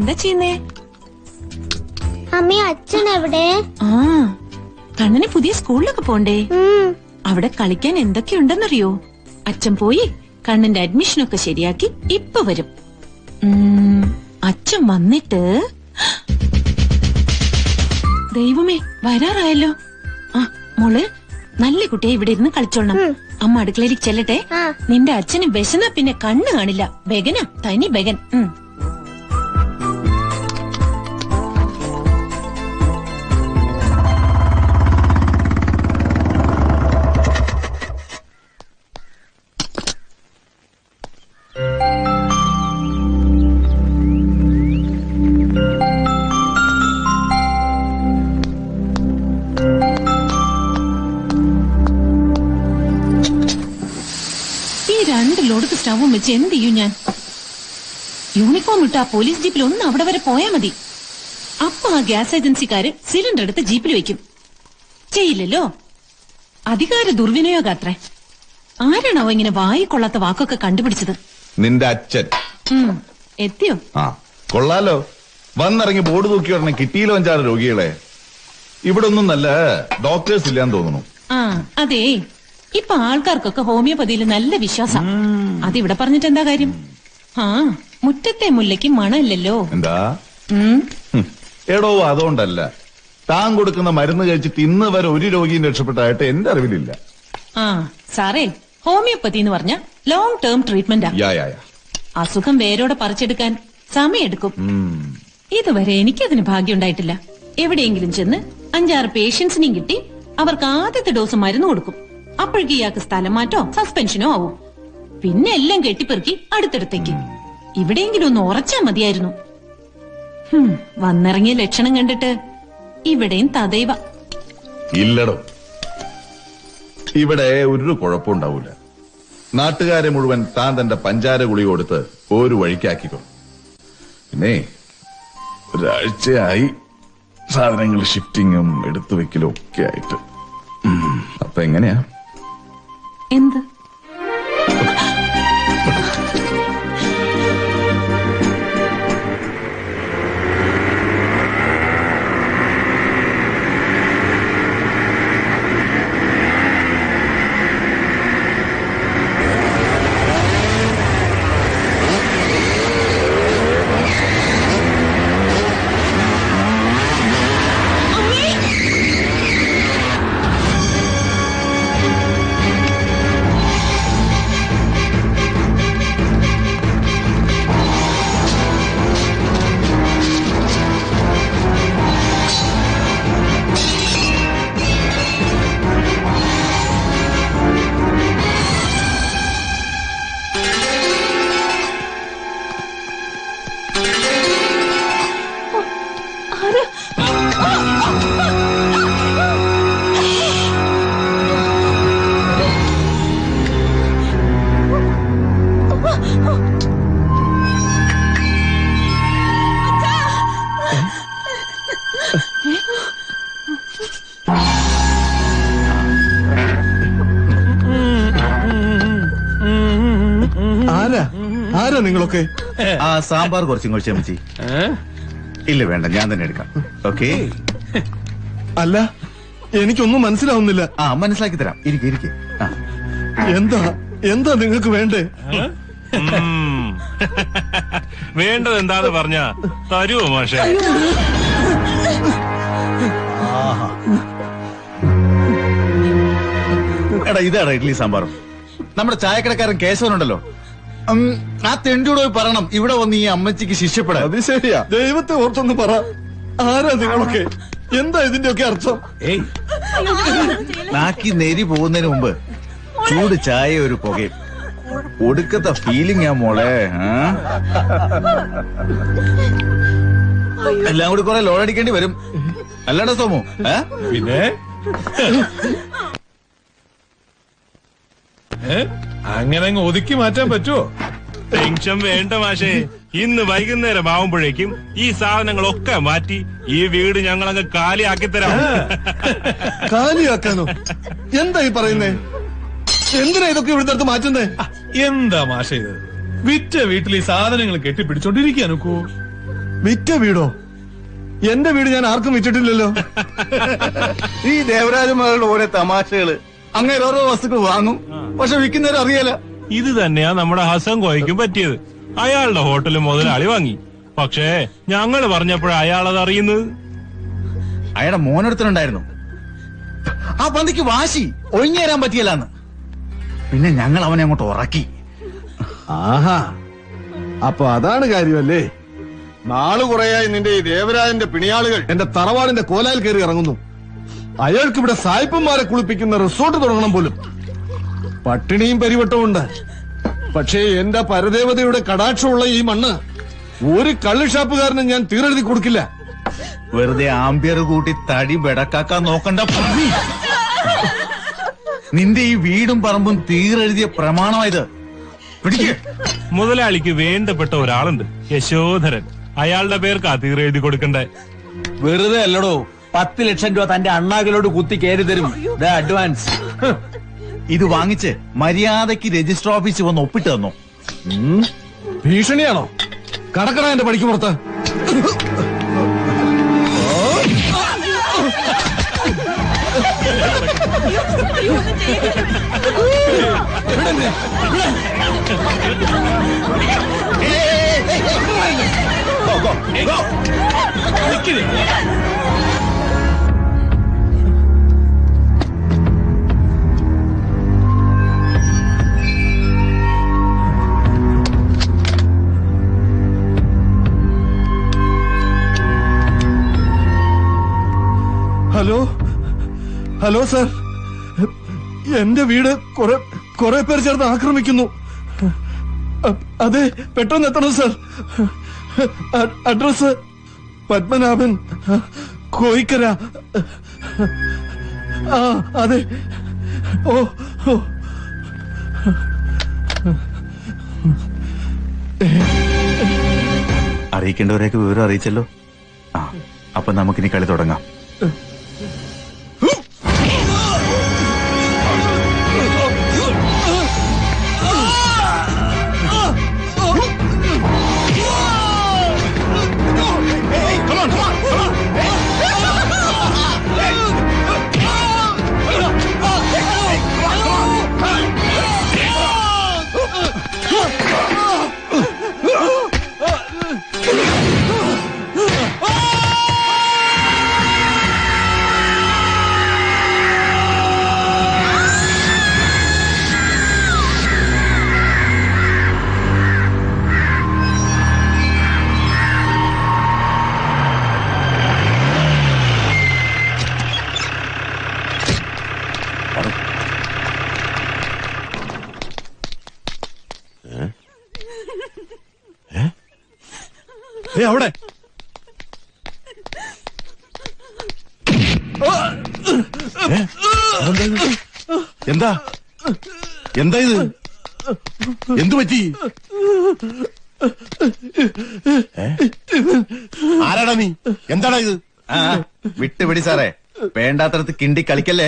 എന്താ ചെയ്യുന്നേ? അമ്മ അച്ഛൻ എവിടെ? ആ, കണ്ണന് പുതിയ സ്കൂളിലൊക്കെ പോണ്ടേ? അവിടെ കളിക്കാൻ എന്തൊക്കെയുണ്ടെന്നറിയോ? അച്ഛൻ പോയി കണ്ണന്റെ അഡ്മിഷനൊക്കെ ശരിയാക്കി ഇപ്പൊ വരും. അച്ഛൻ വന്നിട്ട് ദൈവമേ വരാറായല്ലോ. ആ മോള് നല്ല കുട്ടിയെ ഇവിടെ ഇരുന്ന് കളിച്ചോളണം. അമ്മ അടുക്കളയിലേക്ക് ചെല്ലട്ടെ. നിന്റെ അച്ഛന് വിശന്നാ പിന്നെ കണ്ണ് കാണില്ല. ബെഗനാ, തനി ബെഗൻ. രണ്ട് ലോഡത്ത് സ്റ്റവും വെച്ച് എന്ത് ചെയ്യും ഞാൻ? യൂണിഫോം ഇട്ട് ആ പോലീസ് ജീപ്പിൽ ഒന്ന് അവിടെ വരെ പോയാ മതി. അപ്പൊ ആ ഗ്യാസ് ഏജൻസിക്കാര് സിലിണ്ടർ എടുത്ത് ജീപ്പിൽ വെക്കും. ചെയ്യില്ലല്ലോ. അധികാര ദുർവിനിയോഗാത്രേ. ആരാണോ ഇങ്ങനെ വായിക്കൊള്ളാത്ത വാക്കൊക്കെ കണ്ടുപിടിച്ചത്? നിന്റെ അച്ഛൻ. എത്തിയോ? ആ കൊള്ളാലോ. വന്നിറങ്ങി ബോർഡ് തൂക്കി ഉടനെ കിട്ടിയില്ലോ 5-6 രോഗികളെ. ഇവിടെ ഒന്നും നല്ല ഡോക്ടേഴ്സ് ഇല്ലാന്ന് തോന്നുന്നു. ആ അതെ, ഇപ്പൊ ആൾക്കാർക്കൊക്കെ ഹോമിയോപ്പതിയിൽ നല്ല വിശ്വാസം. അതിവിടെ പറഞ്ഞിട്ട് എന്താ കാര്യം? ആ മുറ്റത്തെ മുല്ലയ്ക്ക് മണമില്ലല്ലോ. എന്താ? എടോ അതുകൊണ്ടല്ല, താൻ കൊടുക്കുന്ന മരുന്ന് കഴിച്ചിട്ട് ഇന്ന് വരെ ഒരു രോഗിയും രക്ഷപ്പെട്ടായിട്ട് എന്റെ അറിവിലില്ല. ആ സാറേ, ഹോമിയോപ്പതി എന്ന് പറഞ്ഞ ലോങ് ടേം ട്രീറ്റ്മെന്റാ. അസുഖം വേരോടെ പറിച്ചെടുക്കാൻ സമയെടുക്കും. ഇതുവരെ എനിക്കതിന് ഭാഗ്യം ഉണ്ടായിട്ടില്ല. എവിടെയെങ്കിലും ചെന്ന് 5-6 പേഷ്യൻസിനെയും കിട്ടി അവർക്ക് ആദ്യത്തെ ഡോസ് മരുന്ന് കൊടുക്കും. അപ്പോഴേക്ക് ഇയാൾക്ക് സ്ഥലം മാറ്റോ സസ്പെൻഷനോ ആവും. പിന്നെ എല്ലാം കെട്ടിപ്പെറുക്കി അടുത്തടുത്തേക്ക്. ഇവിടെയെങ്കിലും ഒന്ന് ഉറച്ചാ മതിയായിരുന്നു. വന്നിറങ്ങിയ ലക്ഷണം കണ്ടിട്ട് ഇവിടെയും തദൈവ. ഇല്ലടോ, ഇവിടെ ഒരു കുഴപ്പമുണ്ടാവൂല. നാട്ടുകാരെ മുഴുവൻ താൻ തന്റെ പഞ്ചാര ഗുളി കൊടുത്ത് ഒരു വഴിക്കാക്കിക്കോ. പിന്നെ ഒരാഴ്ചയായി സാധനങ്ങൾ ഷിഫ്റ്റിങ്ങും എടുത്തു വെക്കലും ഒക്കെ ആയിട്ട്. അപ്പൊ എങ്ങനെയാ? എന്ത്? ആരാ നിങ്ങളൊക്കെ? ആ സാമ്പാർ കുറച്ചും കൂടി ക്ഷമിച്ചി. ഇല്ല വേണ്ട, ഞാൻ തന്നെ എടുക്കാം. ഓക്കെ. അല്ല, എനിക്കൊന്നും മനസ്സിലാവുന്നില്ല. മനസ്സിലാക്കി തരാം. ഇരിക്കെ. എന്താ എന്താ നിങ്ങൾക്ക് വേണ്ടേ? വേണ്ടത് എന്താന്ന് പറഞ്ഞ തരുവോ മാഷേ? എടാ ഇതാടാ ഇഡ്ലി സാമ്പാറും. നമ്മുടെ ചായക്കടക്കാരൻ കേശവനുണ്ടല്ലോ, ആ തെണ്ടിയോട് പോയി പറയണം ഇവിടെ വന്ന് ഈ അമ്മച്ചിക്ക് ശിഷ്യപ്പെടാം. അത് ശരിയാ. ദൈവത്തെ ഓർത്തൊന്ന് പറ, ആരാ നിങ്ങളൊക്കെ? എന്താ ഇതിന്റെ ഒക്കെ അർത്ഥം? നാക്കി നെരി പോകുന്നതിന് മുമ്പ് ചൂട് ചായ ഒരു പുകയും ഒടുക്കത്തെ ഫീലിംഗ് ആ മോളെ. എല്ലാം കൂടി കുറെ ലോഡടിക്കേണ്ടി വരും, അല്ലാടാ സോമു? പിന്നെ അങ്ങനെ അങ്ങ് ഒതുക്കി മാറ്റാൻ പറ്റുമോ? ടെൻഷൻ വേണ്ട മാഷേ. ഇന്ന് വൈകുന്നേരം ആവുമ്പോഴേക്കും ഈ സാധനങ്ങളൊക്കെ മാറ്റി ഈ വീട് ഞങ്ങൾ അങ്ങ് കാലിയാക്കി തരാം. കാലിയാക്കാനോ? എന്താ ഈ പറയുന്നേ? എന്തിനാ ഇതൊക്കെ ഇവിടുത്തെ അടുത്ത് മാറ്റുന്നേ? എന്താ മാഷേ ഇത്? വിറ്റ വീട്ടിൽ ഈ സാധനങ്ങൾ കെട്ടിപ്പിടിച്ചോണ്ടിരിക്കാനൊക്കോ? വിറ്റ വീടോ? എന്റെ വീട് ഞാൻ ആർക്കും വിറ്റിട്ടില്ലല്ലോ. ഈ ദേവരാജന്മാരുടെ ഓരോ തമാശകള്. അങ്ങനെ ഓരോ വസ്തുക്കൾ വാങ്ങും, പക്ഷെ വിൽക്കുന്നവരെ അറിയാല. ഇത് തന്നെയാ നമ്മുടെ ഹസൻ കോയക്കും പറ്റിയത്. അയാളുടെ ഹോട്ടല് മുതലാളി വാങ്ങി, പക്ഷേ ഞങ്ങൾ പറഞ്ഞപ്പോഴാ അയാളത് അറിയുന്നത്. അയാളുടെ മോനൊരുത്തനുണ്ടായിരുന്നു, ആ പന്തിക്ക് വാശി ഒഴിഞ്ഞു തരാൻ പറ്റിയല്ലാന്ന്. പിന്നെ ഞങ്ങൾ അവനെ അങ്ങോട്ട് ഉറക്കി. ആഹാ, അപ്പൊ അതാണ് കാര്യമല്ലേ? നാള് കുറയായി നിന്റെ ഈ ദേവരാജന്റെ പിണിയാളുകൾ എന്റെ തറവാടിന്റെ കോലായിൽ കയറി ഇറങ്ങുന്നു. അയാൾക്ക് ഇവിടെ സായിപ്പന്മാരെ കുളിപ്പിക്കുന്ന റിസോർട്ട് തുടങ്ങണം പോലും. പട്ടിണിയും പരിവട്ടവും ഉണ്ട്. പക്ഷേ എന്റെ പരദേവതയുടെ കടാക്ഷമുള്ള ഈ മണ്ണ് ഒരു കള്ളുഷാപ്പുകാരന് ഞാൻ തീരെഴുതി കൊടുക്കില്ല. വെറുതെ ആംബിയർ കൂട്ടി തടി ബെടക്കാക്കാൻ നോക്കണ്ട. നിന്റെ ഈ വീടും പറമ്പും തീരെഴുതിയ പ്രമാണമായത്. പിടിക്ക്. മുതലാളിക്ക് വേണ്ടപ്പെട്ട ഒരാളുണ്ട്, യശോധരൻ. അയാളുടെ പേർക്കാ തീരെഴുതി കൊടുക്കണ്ടേ. വെറുതെ അല്ലടോ, 10 ലക്ഷം രൂപ തന്റെ അണ്ണാകിലോട് കുത്തി കയറി തരും. അഡ്വാൻസ്. ഇത് വാങ്ങിച്ച് മര്യാദയ്ക്ക് രജിസ്റ്റർ ഓഫീസിൽ വന്ന് ഒപ്പിട്ട് തന്നു. ഭീഷണിയാണോ? കടക്കട എന്റെ പണിക്ക് പുറത്ത്. ഹലോ, ഹലോ സാർ, എന്റെ വീട് കുറെ പേർ ചേർന്ന് ആക്രമിക്കുന്നു. അതെ, പെട്ടെന്ന് എത്തണം സാർ. അഡ്രസ് പത്മനാഭൻ, കോയിക്കര. ആ അതെ. ഓ ഓ, അറിയിക്കേണ്ടവരെയൊക്കെ വിവരം അറിയിച്ചല്ലോ. ആ, അപ്പൊ നമുക്കിനി കളി തുടങ്ങാം. അവിടെ എന്താ എന്താ ഇത്? എന്തു പറ്റി? ആരാടാ നീ? എന്താടാ ഇത്? വിട്ടുപിടി സാറേ, വേണ്ടാത്തടത്ത് കിണ്ടി കളിക്കല്ലേ.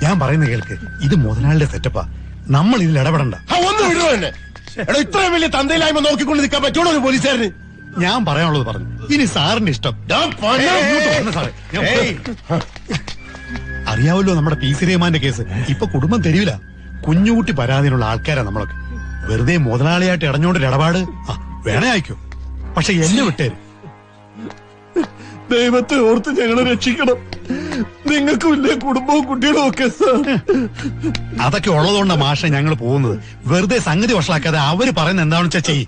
ഞാൻ പറയുന്ന കേൾക്ക്, ഇത് മുതലാളിയുടെ സെറ്റപ്പാ. നമ്മൾ ഇതിൽ ഇടപെടണ്ട. ഒന്ന് വിടുവോ എന്നെ? എടാ, ഇത്രയും വലിയ തന്തയിലായ്മ നോക്കിക്കൊണ്ട് നിൽക്കാൻ പറ്റുള്ളൂ ഒരു പോലീസുകാരന്? ഞാൻ പറയാനുള്ളത് പറഞ്ഞു. ഇനി സാറിന്റെ ഇഷ്ടം. അറിയാവല്ലോ നമ്മുടെ PC റഹ്മാന്റെ കേസ്. ഇപ്പൊ കുടുംബം തെരുവില. കുഞ്ഞുകുട്ടി പരാതിയിലുള്ള ആൾക്കാരാ നമ്മളൊക്കെ. വെറുതെ മുതലാളിയായിട്ട് ഇടഞ്ഞോണ്ടൊരു ഇടപാട് വേണേ അയക്കോ, പക്ഷെ എന്നെ വിട്ടേര്. ദൈവത്തെ ഓർത്ത് ഞങ്ങളെ രക്ഷിക്കണം. നിങ്ങൾക്കും ഇല്ലേ കുടുംബവും കുട്ടികളും ഒക്കെ സാർ? അതൊക്കെ ഉള്ളതുകൊണ്ടാ മാഷെ ഞങ്ങൾ പോകുന്നത്. വെറുതെ സംഗതി വഷളാക്കാതെ അവര് പറയുന്നത് എന്താണെന്ന് വെച്ചാ ചെയ്യ്.